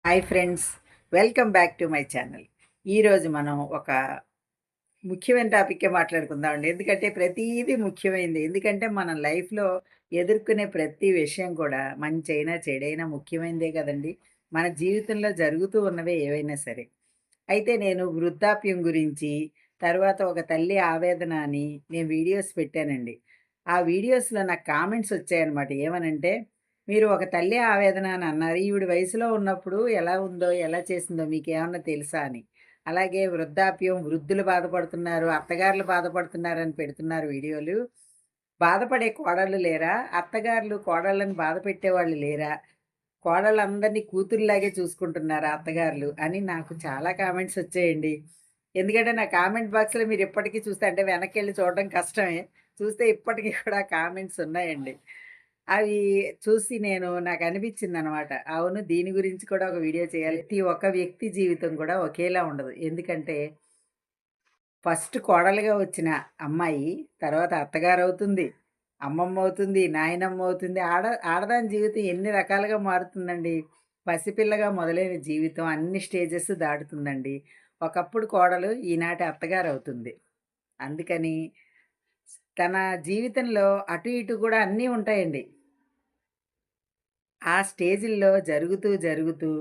Hi friends, welcome back to my channel. ఈరోజు మనం ఒక ముఖ్యమైన టాపిక్కే మాట్లాడుకుందామండి. ఎందుకంటే ప్రతీదీ ముఖ్యమైనది. ఎందుకంటే మన లైఫ్‌లో ఎదుర్కొనే ప్రతి విషయం కూడా మంచైనా, చెడైనా ముఖ్యమైనదే కదండీ! మన జీవితంలో జరుగుతూ ఉన్నవే ఏవైనా సరే. అయితే నేను వృద్ధాప్యం గురించి, తర్వాత ఒక తల్లి ఆవేదన అని నేను వీడియోస్ పెట్టానండి. ఆ వీడియోస్‌లో నాకు కామెంట్స్ వచ్చాయన్నమాట. ఏమనంటే, "మీరు ఒక తల్లి ఆవేదన అని అన్నారు. ఈవిడ వయసులో ఉన్నప్పుడు ఎలా ఉందో, ఎలా చేసిందో మీకేమన్నా తెలుసా?" అని. అలాగే వృద్ధాప్యం, వృద్ధులు బాధపడుతున్నారు, అత్తగారులు బాధపడుతున్నారని పెడుతున్నారు వీడియోలు. బాధపడే కోడళ్ళు లేరా? అత్తగారులు కోడళ్ళని బాధ పెట్టేవాళ్ళు లేరా? కోడళ్ళందరినీ కూతురులాగే చూసుకుంటున్నారా అత్తగారులు? అని నాకు చాలా కామెంట్స్ వచ్చాయండి. ఎందుకంటే నా కామెంట్ బాక్స్‌లో మీరు ఇప్పటికి చూస్తే అంటే వెనక్కెళ్ళి చూడడం కష్టమే. చూస్తే ఇప్పటికి కూడా కామెంట్స్ ఉన్నాయండి. అవి చూసి నాకనిపించిందనమాట. అవును, దీని గురించి కూడా ఒక వీడియో చేయాలి. ప్రతి ఒక్క వ్యక్తి జీవితం కూడా ఒకేలా ఉండదు. ఎందుకంటే ఫస్ట్ కోడలుగా వచ్చిన అమ్మాయి తర్వాత అత్తగారవుతుంది, అమ్మమ్మవుతుంది, నాయనమ్మవుతుంది. ఆడదాని జీవితం ఎన్ని రకాలుగా మారుతుందండి. పసిపిల్లగా మొదలైన జీవితం అన్ని స్టేజెస్ దాటుతుందండి. ఒకప్పుడు కోడలు ఈనాటి అత్తగారవుతుంది. అందుకని తన జీవితంలో అటు ఇటు కూడా అన్నీ ఉంటాయండి. ఆ స్టేజిల్లో జరుగుతూ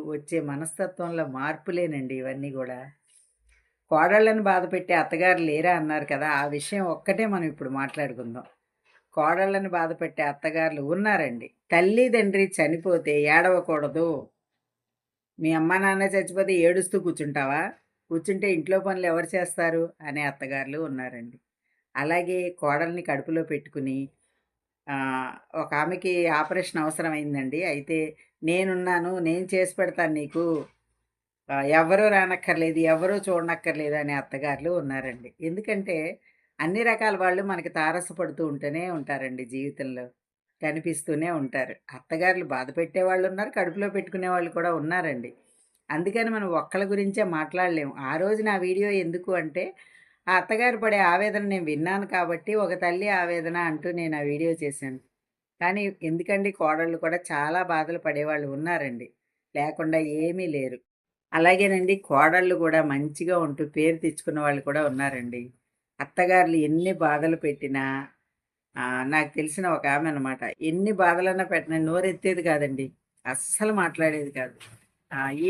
వచ్చే మనస్తత్వంలో మార్పులేనండి ఇవన్నీ గూడా. కోడళ్ళని బాధపెట్టే అత్తగారు లేరా అన్నారు కదా! ఆ విషయం ఒక్కటే మనం ఇప్పుడు మాట్లాడుకుందాం. కోడళ్ళని బాధపెట్టే అత్తగారులు ఉన్నారండి. తల్లిదండ్రి చనిపోతే ఏడవకూడదు. మీ అమ్మా, నాన్న చచ్చిపోతే ఏడుస్తూ కూర్చుంటావా? కూర్చుంటే ఇంట్లో పనులు ఎవరు చేస్తారు? అనే అత్తగారులు ఉన్నారండి. అలాగే కోడల్ని కడుపులో పెట్టుకుని ఒక ఆమెకి ఆపరేషన్ అవసరమైందండి. అయితే నేనున్నాను, నేను చేసి పెడతాను నీకు. ఎవ్వరూ రానక్కర్లేదు, ఎవరూ చూడనక్కర్లేదు అనే అత్తగారులు ఉన్నారండి. ఎందుకంటే అన్ని రకాల వాళ్ళు మనకి తారసపడుతూ ఉంటూనే ఉంటారండి జీవితంలో. కనిపిస్తూనే ఉంటారు. అత్తగారులు బాధ పెట్టేవాళ్ళున్నారు, కడుపులో పెట్టుకునేవాళ్ళు కూడా ఉన్నారండి. అందుకని మనం ఒక్కళ్ళ గురించే మాట్లాడలేము. ఆ రోజు నా వీడియో ఎందుకు అంటే, ఆ అత్తగారు పడే ఆవేదన నేను విన్నాను కాబట్టి, ఒక తల్లి ఆవేదన అంటూ నేను ఆ వీడియో చేశాను. కానీ ఎందుకండి, కోడళ్ళు కూడా చాలా బాధలు పడేవాళ్ళు ఉన్నారండి. లేకుండా ఏమీ లేరు. అలాగేనండి కోడళ్ళు గూడా మంచిగా ఉంటూ పేరు తెచ్చుకున్న వాళ్ళు కూడా ఉన్నారండి. అత్తగారులు ఎన్ని బాధలు పెట్టినా నాకు తెలిసిన ఒక ఆమె అనమాట. ఎన్ని బాధలన్నా పెట్టినా నోరెత్తేది కాదండి. అస్సలు మాట్లాడేది కాదు.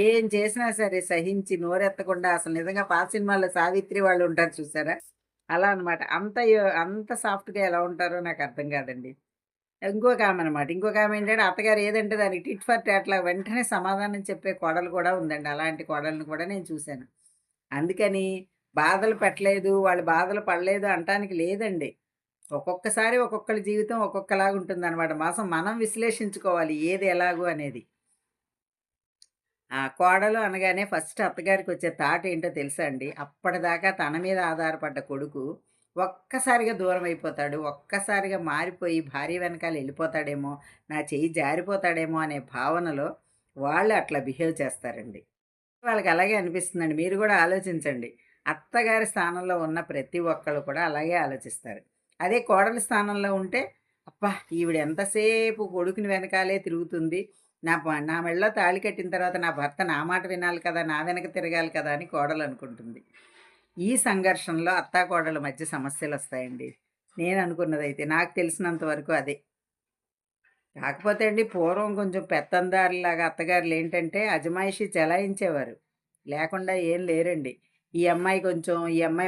ఏం చేసినా సరే సహించి నోరెత్తకుండా అసలు నిజంగా పాత సినిమాల్లో సావిత్రి వాళ్ళు ఉంటారు చూసారా? అలా అనమాట. అంత సాఫ్ట్‌గా ఎలా ఉంటారో నాకు అర్థం కాదండి. ఇంకొక ఆమె ఏంటంటే అత్తగారు ఏదంటే దానికి టిట్ ఫర్ టాట్‌లాగా వెంటనే సమాధానం చెప్పే కోడలు కూడా ఉందండి. అలాంటి కోడల్ని కూడా నేను చూశాను. అందుకని బాధలు పెట్టలేదు, వాళ్ళు బాధలు పడలేదు అనటానికి లేదండి. ఒక్కొక్కసారి ఒక్కొక్కళ్ళ జీవితం ఒక్కొక్కలాగా ఉంటుందనమాట. మనం విశ్లేషించుకోవాలి ఏది ఎలాగో అనేది. కోడలు అనగానే ఫస్ట్ అత్తగారికొచ్చే థాట్ ఏంటో తెలుసా అండి? అప్పటిదాకా తన మీద ఆధారపడ్డ కొడుకు ఒక్కసారిగా దూరమైపోతాడు. ఒక్కసారిగా మారిపోయి భార్య వెనకాల ఎళ్ళిపోతాడేమో, నా చెయ్యి జారిపోతాడేమో అనే భావనలో వాళ్ళు అట్లా బిహేవ్ చేస్తారండి. వాళ్ళకి అలాగే అనిపిస్తుందండి. మీరు గూడా ఆలోచించండి. అత్తగారి స్థానంలో ఉన్న ప్రతి ఒక్కళ్ళు కూడా అలాగే ఆలోచిస్తారు. అదే కోడలి స్థానంలో ఉంటే, అబ్బా! ఈవిడ ఎంతసేపు కొడుకుని వెనకాలే తిరుగుతుంది. నా మెడలో తాళి కట్టిన తర్వాత నా భర్త నా మాట వినాలి కదా! నా వెనక తిరగాలి కదా! అని కోడలనుకుంటుంది. ఈ సంఘర్షణలో అత్తాకోడళ్ళ మధ్య సమస్యలొస్తాయండి. నేననుకున్నదైతే. నాకు తెలిసినంత వరకు అదే. కాకపోతే అండి పూర్వం కొంచెం పెత్తందారులాగా అత్తగారులేంటంటే అజమాయిషీ చెలాయించేవారు. లేకుండా ఏం లేరండి. ఈ అమ్మాయి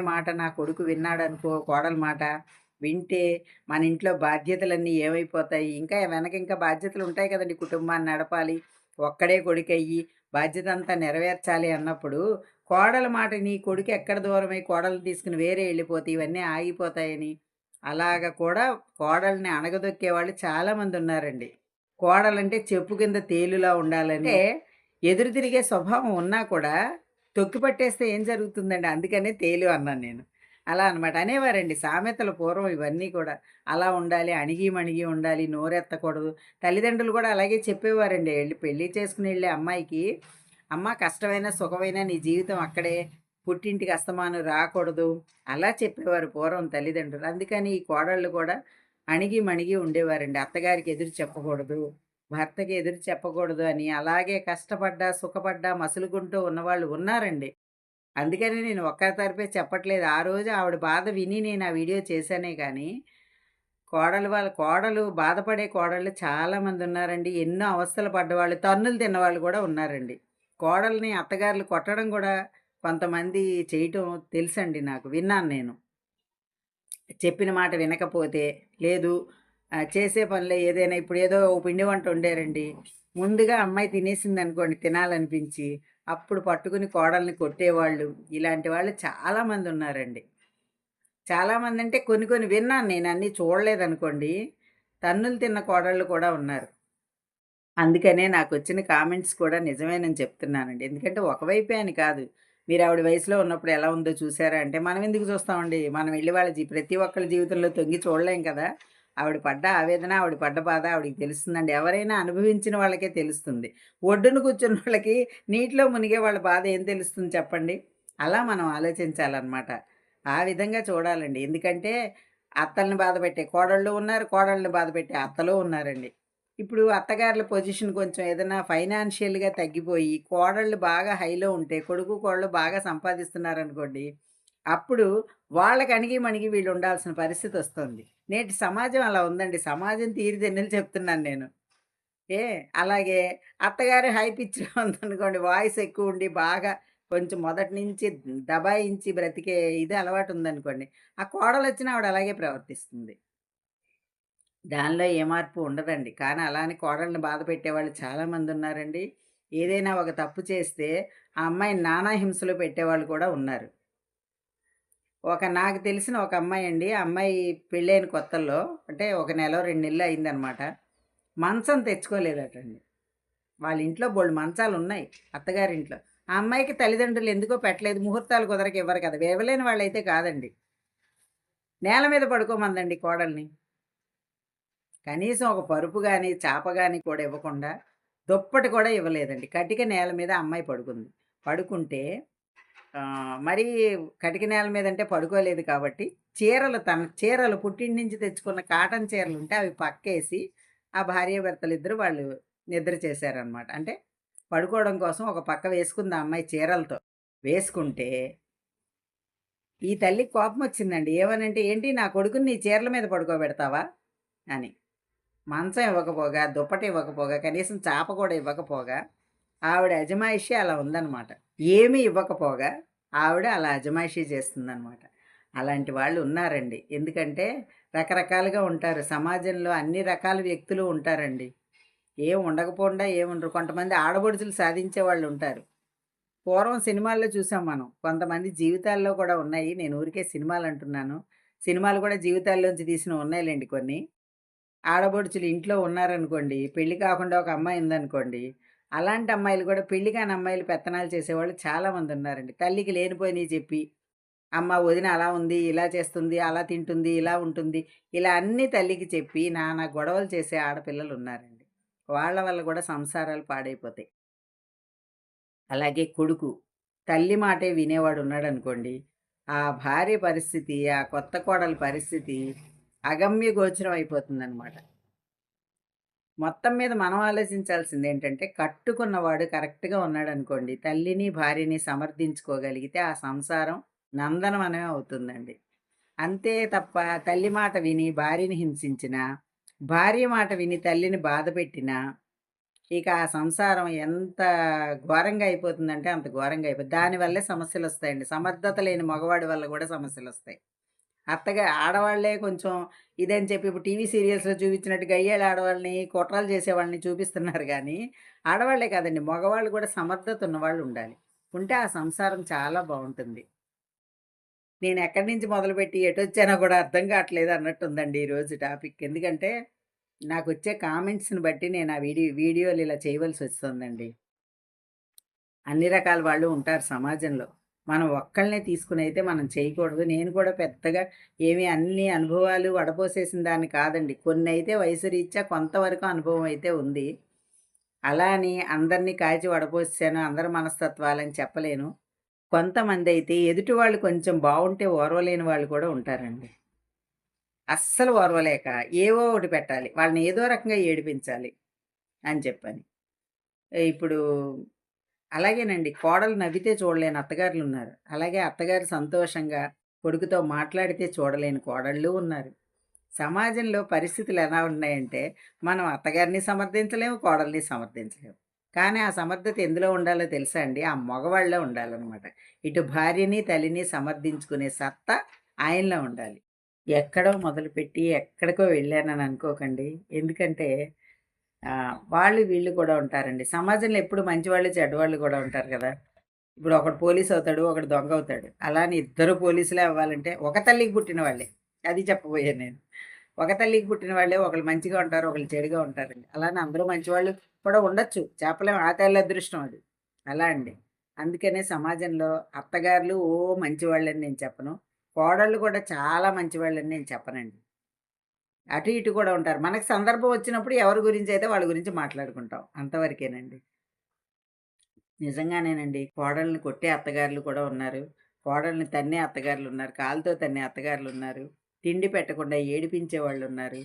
మాట నా కొడుకు విన్నాడనుకో కోడలు మాట, వింటే మన ఇంట్లో బాధ్యతలన్నీ ఏమైపోతాయి, ఇంకా బాధ్యతలుంటాయి కదండీ! కుటుంబాన్ని నడపాలి. ఒక్కడే కొడుకయ్యి బాధ్యతంతా నెరవేర్చాలి అన్నప్పుడు, కోడల మాట నీ కొడుకు ఎక్కడ దూరమై కోడల్ని తీసుకొని వేరే ఎళ్ళిపోతే ఇవన్నీ ఆగిపోతాయని, అలాగ కూడా కోడల్ని అణగదొక్కేవాళ్ళు చాలామందున్నారండి. కోడలంటే చెప్పు కింద తేలులా ఉండాలని. అంటే ఎదురు తిరిగే స్వభావం ఉన్నా కూడా తొక్కి పట్టేస్తే ఏం జరుగుతుందండి? అందుకనే తేలు అన్నాను నేను. అలా అనమాట. అనేవారండి సామెతలు పూర్వం ఇవన్నీ కూడా. అలా ఉండాలి, అణిగి మణిగి ఉండాలి, నోరెత్తకూడదు. తల్లిదండ్రులు కూడా అలాగే చెప్పేవారండి. పెళ్లి చేసుకుని ఎళ్ళే అమ్మాయికి, "అమ్మ కష్టమైనా, సుఖమైనా నీ జీవితం అక్కడే. పుట్టింటికి అస్తమానం రాకూడదు." అలా చెప్పేవారు పూర్వం తల్లిదండ్రులు. అందుకని ఈ కోడళ్ళు కూడా అణిగి మణిగి ఉండేవారండి. అత్తగారికి ఎదురు చెప్పకూడదు. భర్తకి ఎదురు చెప్పకూడదు అని అలాగే కష్టపడ్డా, సుఖపడ్డా, మసులుకుంటూ ఉన్నవాళ్ళు ఉన్నారండి. అందుకని నేను ఒక్క తరపే చెప్పట్లేదు. ఆ రోజు ఆవిడ బాధ విని నేను ఆ వీడియో చేశానే గానీ, కోడలు బాధపడే కోడళ్ళు చాలామందున్నారండి. ఎన్నో అవస్థలు పడ్డవాళ్ళు, తన్నులు తిన్నవాళ్ళు గూడా ఉన్నారండి. కోడల్ని అత్తగారులు కొట్టడం గూడా కొంతమంది చేయటం తెలుసండి నాకు. విన్నాను నేను. చెప్పిన మాట వినకపోతే, లేదు చేసే పనిలో ఏదైనా ఇప్పుడేదో ఓ పిండి వంట వండారండి. ముందుగా అమ్మాయి తినేసిందనుకోండి తినాలనిపించి, అప్పుడు పట్టుకుని కోడల్ని కొట్టేవాళ్ళు, ఇలాంటి వాళ్ళు చాలామందున్నారండి. చాలామందంటే కొన్ని కొన్ని విన్నాను నేను అన్నీ చూడలేదనుకోండి. తన్నులు తిన్న కోడళ్ళు కూడా ఉన్నారు. అందుకనే నాకొచ్చిన కామెంట్స్ కూడా నిజమేనని చెప్తున్నానండి. ఎందుకంటే ఒకవైపే అని కాదు. మీరు ఆవిడ వయసులో ఉన్నప్పుడు ఎలా ఉందో చూసారా అంటే, మనం ఎందుకు చూస్తామండి? మనం ఎళ్లి వాళ్ళ ప్రతి ఒక్కళ్ళ జీవితంలో తొంగి చూడలేం కదా! ఆవిడ పడ్డ ఆవేదన, ఆవిడ పడ్డ బాధ ఆవిడకి తెలుస్తుందండి. ఎవరైనా అనుభవించిన వాళ్ళకే తెలుస్తుంది. ఒడ్డున కూర్చున్నోళ్ళకి నీటిలో మునిగే వాళ్ళ బాధ ఏం తెలుస్తుంది చెప్పండి? అలా మనం ఆలోచించాలనమాట. ఆ విధంగా చూడాలండి. ఎందుకంటే అత్తల్ని బాధపెట్టే కోడళ్ళు ఉన్నారు. కోడళ్ళని బాధపెట్టే అత్తలు ఉన్నారండి. ఇప్పుడు అత్తగారుల పొజిషన్ కొంచెం ఏదైనా ఫైనాన్షియల్‌గా తగ్గిపోయి, కోడళ్ళు బాగా హైలో ఉంటే, కొడుకు, కోడలు బాగా సంపాదిస్తున్నారనుకోండి, అప్పుడు వాళ్ళకి అణిగి మణిగి వీళ్ళు ఉండాల్సిన పరిస్థితొస్తుంది. నేటి సమాజం అలా ఉందండి. సమాజం తీరుదెన్నులు చెప్తున్నాను నేను. ఏ అలాగే అత్తగారు హై పిచ్‌లో ఉందనుకోండి, వాయిస్ ఎక్కువుండి బాగా కొంచెం మొదటి నుంచి దబాయించి బ్రతికే ఇది అలవాటుందనుకోండి, ఆ కోడలొచ్చినా ఆవిడ అలాగే ప్రవర్తిస్తుంది. దానిలో ఏ మార్పు ఉండదండి. కానీ అలా అని కోడల్ని బాధ పెట్టేవాళ్ళు చాలామందున్నారండి. ఏదైనా ఒక తప్పు చేస్తే, ఆ అమ్మాయిని నానా హింసలు పెట్టేవాళ్ళు కూడా ఉన్నారు. నాకు తెలిసిన ఒక అమ్మాయండి. ఆ అమ్మాయి పెళ్ళైన కొత్తల్లో అంటే ఒక నెలో, 2 నెలలు అయిందనమాట. మంచం తెచ్చుకోలేదటండి. వాళ్ళ ఇంట్లో బోలెడు మంచాలున్నాయి అత్తగారింట్లో. ఆ అమ్మాయికి తల్లిదండ్రులు ఎందుకో పెట్టలేదు. ముహూర్తాలు కుదరక ఇవ్వరు కదా! ఇవ్వలేని వాళ్ళైతే కాదండి. నేల మీద పడుకోమందండి కోడల్ని. కనీసం ఒక పరుపు గాని, చాప గాని కూడా ఇవ్వకుండా, దుప్పటి కూడా ఇవ్వలేదండి. కటిక నేల మీద అమ్మాయి పడుకుంది. పడుకుంటే మరీ కటిక నేల మీదంటే పడుకోలేదు కాబట్టి, చీరలు పుట్టింటి నుంచి తెచ్చుకున్న కాటన్ చీరలుంటే అవి పక్కేసి, ఆ భార్యాభర్తలిద్దరూ వాళ్ళు నిద్ర చేశారనమాట. అంటే పడుకోవడం కోసం ఒక పక్క వేసుకుంది ఆ అమ్మాయి చీరలతో. వేసుకుంటే, ఈ తల్లికి కోపమొచ్చిందండి. ఏమనంటే, "ఏంటి నా కొడుకుని నీ చీరల మీద పడుకోబెడతావా?" అని. మంచం ఇవ్వకపోగా, దుప్పటి ఇవ్వకపోగా, కనీసం చాప కూడా ఇవ్వకపోగా, ఆవిడ అజమాయిషీ అలా ఉందనమాట. ఏమీ ఇవ్వకపోగా, ఆవిడ అలా అజమాయిషీ చేస్తుందనమాట. అలాంటి వాళ్ళు ఉన్నారండి. ఎందుకంటే, రకరకాలుగా ఉంటారు. సమాజంలో అన్ని రకాల వ్యక్తులు ఉంటారండి. ఏం ఉండకపోకుండా ఏముండరు. కొంతమంది ఆడపడుచులు సాధించే వాళ్ళుంటారు. పూర్వం సినిమాల్లో చూసాం మనం. కొంతమంది జీవితాల్లో కూడా ఉన్నాయి. నేను ఊరికే సినిమాలంటున్నాను. సినిమాలు కూడా జీవితాల్లోంచి తీసినవి ఉన్నాయిలెండి కొన్ని. ఆడపడుచులు ఇంట్లో ఉన్నారనుకోండి, పెళ్లి కాకుండా ఒక అమ్మాయి ఉందనుకోండి, అలాంటి అమ్మాయిలు కూడా పెళ్లి కాని అమ్మాయిలు పెత్తనాలు చేసేవాళ్ళు చాలామందున్నారండి. తల్లికి లేనిపోయినయి చెప్పి, అమ్మ, వదిన అలా ఉంది, ఇలా చేస్తుంది, అలా తింటుంది, ఇలా ఉంటుంది, ఇలా అన్నీ తల్లికి చెప్పి నానా గొడవలు చేసే ఆడపిల్లలున్నారండి. వాళ్ళ వల్ల కూడా సంసారాలు పాడైపోతాయి. అలాగే కొడుకు, తల్లి మాటే వినేవాడున్నాడనుకోండి, ఆ భార్య పరిస్థితి, ఆ కొత్త కోడలి పరిస్థితి అగమ్య గోచరం అయిపోతుందనమాట. మొత్తం మీద మనం ఆలోచించాల్సిందేంటంటే, కట్టుకున్నవాడు కరెక్ట్‌గా ఉన్నాడనుకోండి, తల్లిని, భార్యని సమర్థించుకోగలిగితే ఆ సంసారం నందనవనమే అవుతుందండి. అంతే తప్ప తల్లి మాట విని భార్యని హింసించినా, భార్య మాట విని తల్లిని బాధపెట్టినా, ఇక ఆ సంసారం ఎంత ఘోరంగా అయిపోతుందంటే అంత ఘోరంగా అయిపోతుంది. దానివల్లే సమస్యలొస్తాయండి. సమర్థత లేని మగవాడి వల్ల గూడా సమస్యలొస్తాయి. ఆడవాళ్ళే కొంచెం ఇదని చెప్పి ఇప్పుడు టీవీ సీరియల్స్‌లో చూపించినట్టు గయ్యాళి ఆడవాళ్ళని, కుట్రలు చేసేవాళ్ళని చూపిస్తున్నారు గానీ, ఆడవాళ్ళే కాదండి మగవాళ్ళు కూడా సమర్థత ఉన్నవాళ్ళుండాలి. ఉంటే ఆ సంసారం చాలా బావుంటుంది. నేనెక్కడి నుంచి మొదలుపెట్టి ఎటొచ్చానో కూడా అర్థం కావట్లేదు అన్నట్టుందండి ఈరోజు టాపిక్. ఎందుకంటే, నాకొచ్చే కామెంట్స్‌ని బట్టి నేను ఆ వీడియోలు ఇలా చేయవలసొస్తుందండి. అన్ని రకాల వాళ్ళు ఉంటారు సమాజంలో. మనం ఒక్కళ్ళనే తీసుకొనైతే మనం చేయకూడదు. నేను కూడా పెద్దగా ఏమి అన్ని అనుభవాలు వడపోసేసిన దాన్ని కాదండి. కొన్నైతే వయసు రీత్యా కొంతవరకు అనుభవం అయితే ఉంది. అలా అని అందరిని కాల్చి వడపోసేసాను, అందరి మనస్తత్వాలని చెప్పలేను. కొంతమందైతే ఎదుటి వాళ్ళు కొంచెం బావుంటే ఓర్వలేని వాళ్ళు కూడా ఉంటారండి. అస్సలు ఓర్వలేక ఏవో ఒకటి పెట్టాలి. వాళ్ళని ఏదో రకంగా ఏడిపించాలి. అని చెప్పని. ఇప్పుడు అలాగేనండి. కోడలు నవ్వితే చూడలేని అత్తగారులున్నారు. అలాగే అత్తగారు సంతోషంగా కొడుకుతో మాట్లాడితే చూడలేని కోడళ్ళు ఉన్నారు. సమాజంలో పరిస్థితులు ఎలా ఉన్నాయంటే, మనం అత్తగారిని సమర్థించలేము, కోడల్ని సమర్థించలేము. కానీ ఆ సమర్థత ఎందులో ఉండాలో తెలుసా అండి? ఆ మగవాళ్ళలో ఉండాలనమాట. ఇటు భార్యని, తల్లిని సమర్థించుకునే సత్తా ఆయనలో ఉండాలి. ఎక్కడో మొదలుపెట్టి ఎక్కడికో వెళ్ళానని అనుకోకండి. ఎందుకంటే వాళ్ళు వీళ్ళు కూడా ఉంటారండి. సమాజంలో ఎప్పుడు మంచివాళ్ళు, చెడ్డవాళ్ళు కూడా ఉంటారు కదా! ఇప్పుడు ఒకడు పోలీస్ అవుతాడు, ఒకడు దొంగ అవుతాడు. అలా అని ఇద్దరు పోలీసులే అవ్వాలంటే ఒక తల్లికి పుట్టిన వాళ్ళే. అది చెప్పబోయాను నేను. ఒక తల్లికి పుట్టిన వాళ్ళే ఒకళ్ళు మంచిగా ఉంటారు, ఒకళ్ళు చెడుగా ఉంటారండి. అలానే అందరూ మంచివాళ్ళు కూడా ఉండొచ్చు. చెప్పలేం ఆ తల్లి అదృష్టం అది. అలా అండి. అందుకనే సమాజంలో అత్తగారులు మంచివాళ్ళని నేను చెప్పను. కోడళ్ళు కూడా చాలా మంచివాళ్ళని నేను చెప్పనండి. అటు ఇటు కూడా ఉంటారు. మనకు సందర్భం వచ్చినప్పుడు ఎవరి గురించైతే వాళ్ళ గురించి మాట్లాడుకుంటాం. అంతవరకేనండి. నిజంగానేనండి. కోడల్ని కొట్టే అత్తగారులు కూడా ఉన్నారు. కోడల్ని తన్నే అత్తగారులున్నారు. కాలుతో తన్నే అత్తగారులున్నారు. తిండి పెట్టకుండా ఏడిపించే వాళ్ళున్నారు.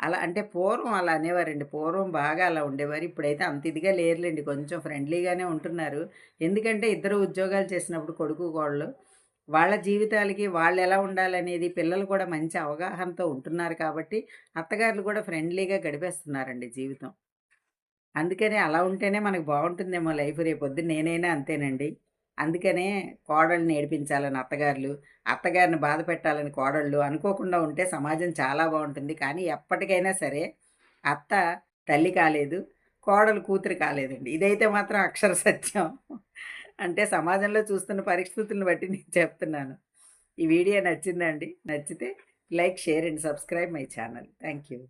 అలా అంటే పూర్వం అలా అనేవారండి. పూర్వం బాగా అలా ఉండేవారు. ఇప్పుడైతే అంత ఇదిగా లేరులెండి. కొంచెం ఫ్రెండ్లీగానే ఉంటున్నారు. ఎందుకంటే ఇద్దరు ఉద్యోగాలు చేసినప్పుడు కొడుకు, కోడలు వాళ్ళ జీవితాలకి వాళ్ళెలా ఉండాలనేది పిల్లలు కూడా మంచి అవగాహనతో ఉంటున్నారు కాబట్టి అత్తగారులు కూడా ఫ్రెండ్లీగా గడిపేస్తున్నారండి జీవితం. అందుకనే అలా ఉంటేనే మనకు బావుంటుందేమో లైఫ్ రేపొద్దున నేనైనా అంతేనండి. అందుకనే కోడల్ని ఏడిపించాలని అత్తగారులు, అత్తగారిని బాధ పెట్టాలని కోడళ్ళు అనుకోకుండా ఉంటే సమాజం చాలా బావుంటుంది. కానీ ఎప్పటికైనా సరే అత్త తల్లి కాలేదు, కోడలు కూతురు కాలేదండి. ఇదైతే మాత్రం అక్షర సత్యం. అంటే సమాజంలో చూస్తున్న పరిస్థితులను బట్టి నేను చెప్తున్నాను. ఈ వీడియో నచ్చిందా అండి? నచ్చితే like, share and subscribe my channel. Thank you.